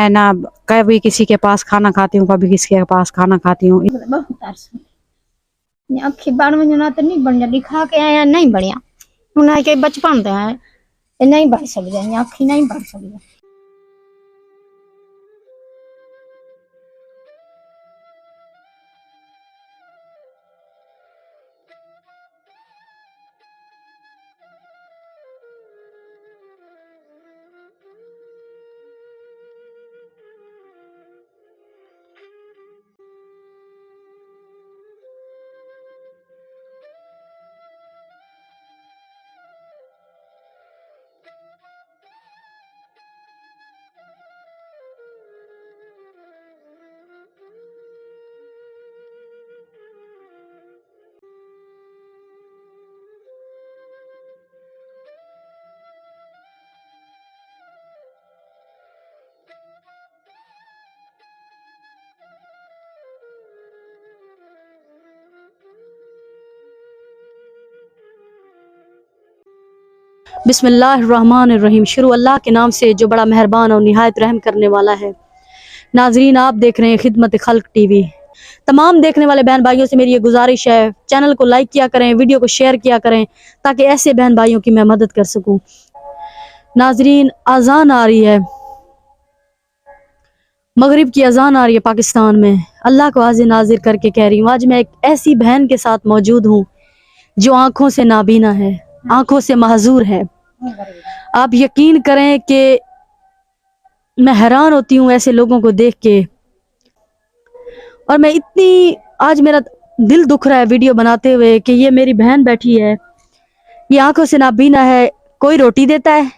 मैं ना कभी किसी के पास खाना खाती हूँ, कभी किसी के पास खाना खाती हूँ। अखी बार में ना तो नहीं बढ़िया दिखा के आया, नहीं बढ़िया उन्हें के बचपन तो है नहीं बढ़ सकते, अखी नहीं बढ़ सकते। बिस्मिल्लाहिर्रहमानिर्रहीम। शुरू अल्लाह के नाम से जो बड़ा मेहरबान और निहायत रहम करने वाला है। नाजरीन, आप देख रहे हैं खिदमत खल्क टीवी। तमाम देखने वाले बहन भाइयों से मेरी ये गुजारिश है, चैनल को लाइक किया करें, वीडियो को शेयर किया करें, ताकि ऐसे बहन भाइयों की मैं मदद कर सकूं। नाजरीन, अजान आ रही है, मगरिब की अजान आ रही है पाकिस्तान में। अल्लाह को हाजिर नाजिर करके कह रही हूँ, आज मैं एक ऐसी बहन के साथ मौजूद हूँ जो आंखों से नाबीना है, आंखों से महजूर है। आप यकीन करें कि मैं हैरान होती हूँ ऐसे लोगों को देख के, और मैं इतनी आज मेरा दिल दुख रहा है वीडियो बनाते हुए कि ये मेरी बहन बैठी है, ये आंखों से नाबीना है। कोई रोटी देता है,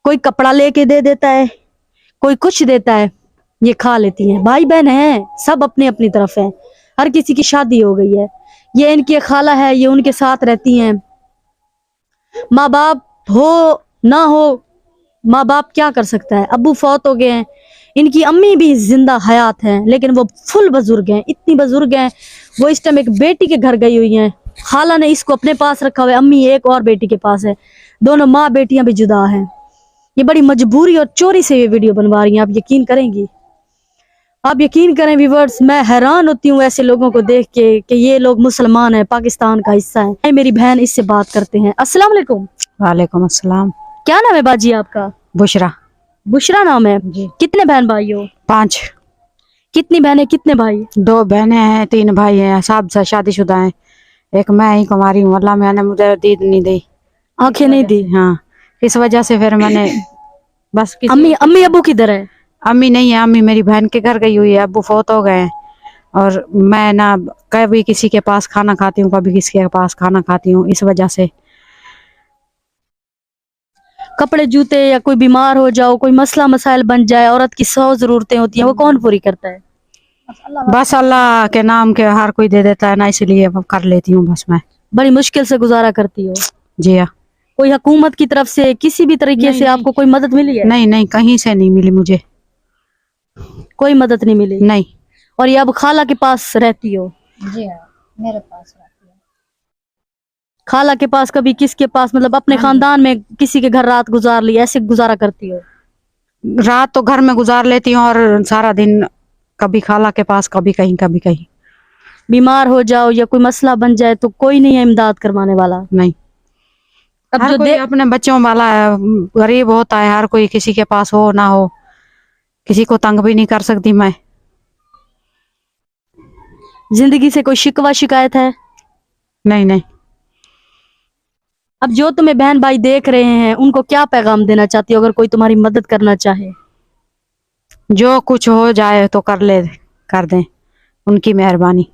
कोई कपड़ा लेके दे देता है, कोई कुछ देता है, ये खा लेती हैं। भाई बहन हैं, सब अपनी अपनी तरफ हैं, हर किसी की शादी हो गई है। ये इनकी खाला है, ये उनके साथ रहती हैं। माँ बाप हो ना हो, माँ बाप क्या कर सकता है, अब्बू फौत हो गए हैं, इनकी अम्मी भी जिंदा हयात हैं, लेकिन वो फुल बुजुर्ग हैं, इतनी बुजुर्ग हैं। वो इस टाइम एक बेटी के घर गई हुई हैं, खाला ने इसको अपने पास रखा हुआ है, अम्मी एक और बेटी के पास है, दोनों माँ बेटियां भी जुदा हैं। ये बड़ी मजबूरी और चोरी से ये वीडियो बनवा रही हैं। आप यकीन करेंगी, आप यकीन करें व्यूवर्स, मैं हैरान होती हूँ ऐसे लोगों को देख के कि ये लोग मुसलमान हैं, पाकिस्तान का हिस्सा है। मेरी बहन इससे बात करते हैं। अस्सलाम वालेकुम। वालेकुम अस्सलाम। क्या नाम है बाजी आपका? बुशरा। बुशरा नाम है जी। कितने बहन भाई हो? 5। कितनी बहनें कितने भाई? 2 बहनें हैं, 3 भाई हैं, सब शादीशुदा हैं। एक मैं ही कुमारी हूँ। अल्लाह मैंने मुझे दीद नहीं दी, आंखें नहीं दी। हाँ, इस वजह से फिर मैंने बस अम्मी अब्बू किधर है? अम्मी नहीं है, अम्मी मेरी बहन के घर गई हुई है, अब्बू फौत हो गए हैं। और मैं ना कभी किसी के पास खाना खाती हूँ, कभी किसी के पास खाना खाती हूँ, इस वजह से। कपड़े जूते या कोई बीमार हो जाओ, कोई मसला मसाइल बन जाए, औरत की 100 जरूरतें होती हैं, वो कौन पूरी करता है? बस अल्लाह के नाम के हर कोई दे देता है ना, इसलिए कर लेती हूँ बस मैं। बड़ी मुश्किल से गुजारा करती हो? जी हाँ। कोई हुकूमत की तरफ से किसी भी तरीके से आपको कोई मदद मिली है? नहीं नहीं, कहीं से नहीं मिली मुझे, कोई मदद नहीं मिली। नहीं। और ये अब खाला के पास रहती हो? जी हाँ, मेरे पास रहती है। खाला के पास, कभी किसके पास, मतलब अपने खानदान में किसी के घर रात गुजार ली, ऐसे गुजारा करती हो? रात तो घर में गुजार लेती हूँ और सारा दिन कभी खाला के पास, कभी कहीं कभी कहीं। बीमार हो जाओ या कोई मसला बन जाए तो कोई नहीं है इमदाद करवाने वाला? नहीं। अब हर जो कोई अपने बच्चों वाला है, गरीब होता है, हर कोई किसी के पास हो ना हो, किसी को तंग भी नहीं कर सकती मैं। जिंदगी से कोई शिकवा शिकायत है? नहीं नहीं। अब जो तुम्हें बहन भाई देख रहे हैं उनको क्या पैगाम देना चाहती हो, अगर कोई तुम्हारी मदद करना चाहे? जो कुछ हो जाए तो कर दें, उनकी मेहरबानी।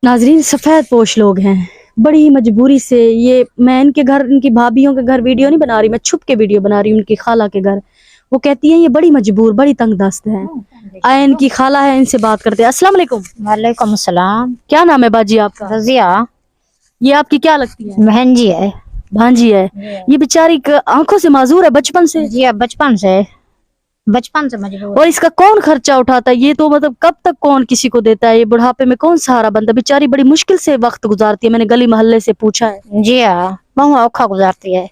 नाजरीन, सफेद पोश लोग हैं, बड़ी ही मजबूरी से ये मैं इनके घर, इनकी भाभीियों के घर वीडियो नहीं बना रही, मैं छुप के वीडियो बना रही हूँ उनकी खाला के घर। वो कहती है ये बड़ी मजबूर, बड़ी तंग दस्त है। आए इनकी खाला है, इनसे बात करते हैं। अस्सलाम वालेकुम। वालेकुम सलाम। क्या नाम है बाजी आपका? रजिया। ये आपकी क्या लगती है? बहन जी है। भांजी है। ये बेचारी आंखों से माजूर है बचपन से? जी हाँ, बचपन से मजबूर। और इसका कौन खर्चा उठाता है? ये तो मतलब कब तक कौन किसी को देता है? ये बुढ़ापे में कौन सहारा बनता? बेचारी बड़ी मुश्किल से वक्त गुजारती है, मैंने गली मोहल्ले से पूछा है। जी हाँ, बहुत औखा गुजारती है।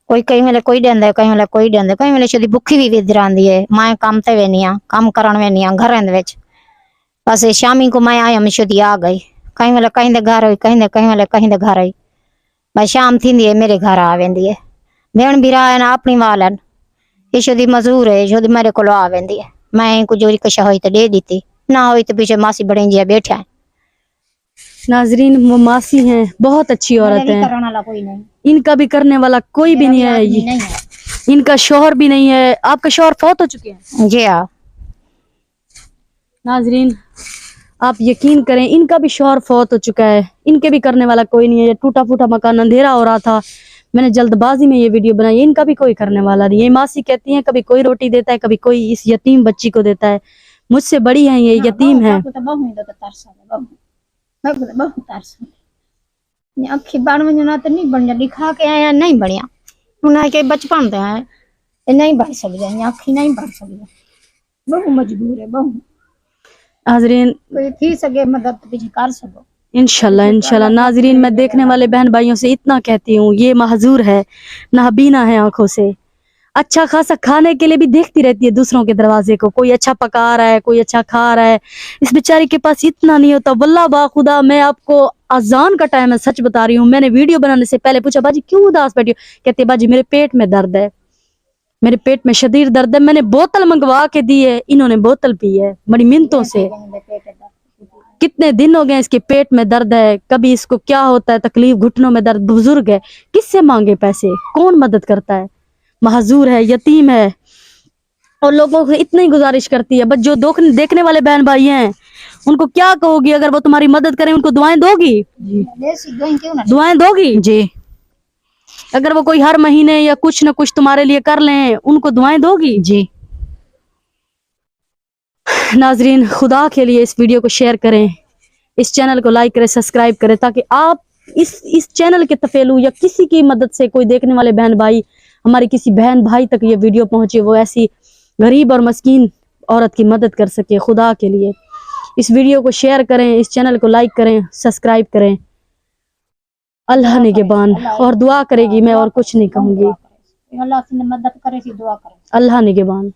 ਕੋਈ ਕਈ ਵੇਲੇ ਕੋਈ ਦਿੰਦਾ, ਕਈ ਵੇਲੇ ਕੋਈ ਦਿੰਦਾ, ਕਈ ਵੇਲੇ ਸ਼ਦੀ ਭੁੱਖੀ ਵੀ ਵਿਦਰ ਆਂਦੀ ਹੈ। ਮੈਂ ਕੰਮ ਤੇ ਵੇਨੀ ਆ, ਕੰਮ ਕਰਨ ਵੇਨੀ ਆ ਘਰਾਂ ਦੇ ਵਿੱਚ। बस शामी को मैं आया मिशोदी आ गई, कहीं वाले कहीं दे घर हुई, कहीं वाले कहीं दे घर आई। मैं शाम थी है मेरे घर आ वेंदी है। भेण भी रहा है ना अपनी वालन यशोदी मजदूर है, यशोदी मेरे को आ वेंदी है। मैं को जोरी कशा हुई तो दे दी, ना हुई तो पीछे मासी बड़ी जी बैठा है। नाजरीन, वो मासी हैं, बहुत अच्छी औरत है, करने वाला कोई नहीं, इनका भी करने वाला कोई भी नहीं है। नहीं है। इनका शौहर भी नहीं है। आपका शौहर फौत हो चुके हैं? जी हाँ। नाजरीन, आप यकीन करें, इनका भी शौहर फौत हो चुका है, इनके भी करने वाला कोई नहीं है। टूटा फूटा मकान, अंधेरा हो रहा था, मैंने जल्दबाजी में ये वीडियो बनाई। इनका भी कोई करने वाला नहीं है। मासी कहती हैं कभी कोई रोटी देता है, कभी कोई इस यतीम बच्ची को देता है। मुझसे बड़ी है ये, यतीम है। अखी बाण वजना तो नहीं बन जल्दी खा के आया, नहीं बढ़िया उन्हें के बचपन तो है नहीं बढ़ सकते, अखी नहीं बढ़ सकते, बहु मजबूर है। बहु नाजरीन, कोई थी सके मदद भी कर सको इंशाल्लाह इंशाल्लाह। नाजरीन, मैं देखने वाले बहन भाइयों से इतना कहती हूँ, ये महजूर है, नाबीना है आंखों से, अच्छा खासा खाने के लिए भी देखती रहती है दूसरों के दरवाजे को, कोई अच्छा पका रहा है, कोई अच्छा खा रहा है। इस बेचारी के पास इतना नहीं होता। वल्लाह बा खुदा, मैं आपको अजान का टाइम है, सच बता रही हूँ। मैंने वीडियो बनाने से पहले पूछा, बाजी क्यों उदास बैठी हो? कहती है बाजी मेरे पेट में दर्द है, मेरे पेट में शदीद दर्द है। मैंने बोतल मंगवा के दी है, इन्होंने बोतल पी है बड़ी मिन्नतों से। कितने दिन हो गए इसके पेट में दर्द है, कभी इसको क्या होता है तकलीफ, घुटनों में दर्द। बुजुर्ग है, किससे मांगे पैसे, कौन मदद करता है? महजूर है, यतीम है, और लोगों को इतनी गुजारिश करती है। बस जो देखने वाले बहन भाई हैं उनको क्या कहोगी? अगर वो तुम्हारी मदद करें, उनको दुआएं दोगी? दुआएं दोगी जी। अगर वो कोई हर महीने या कुछ न कुछ तुम्हारे लिए कर लें, उनको दुआएं दोगी? जी। नाजरीन, खुदा के लिए इस वीडियो को शेयर करें, इस चैनल को लाइक करें, सब्सक्राइब करें, ताकि आप इस चैनल के तफेलू या किसी की मदद से कोई देखने वाले बहन भाई, हमारी किसी बहन भाई तक ये वीडियो पहुंचे, वो ऐसी गरीब और मस्कीन औरत की मदद कर सके। खुदा के लिए इस वीडियो को शेयर करें, इस चैनल को लाइक करें, सब्सक्राइब करें। अल्लाह निगहबान, और दुआ करेगी मैं, और कुछ नहीं कहूंगी। अल्लाह से मदद करे, दुआ करे। अल्लाह निगहबान।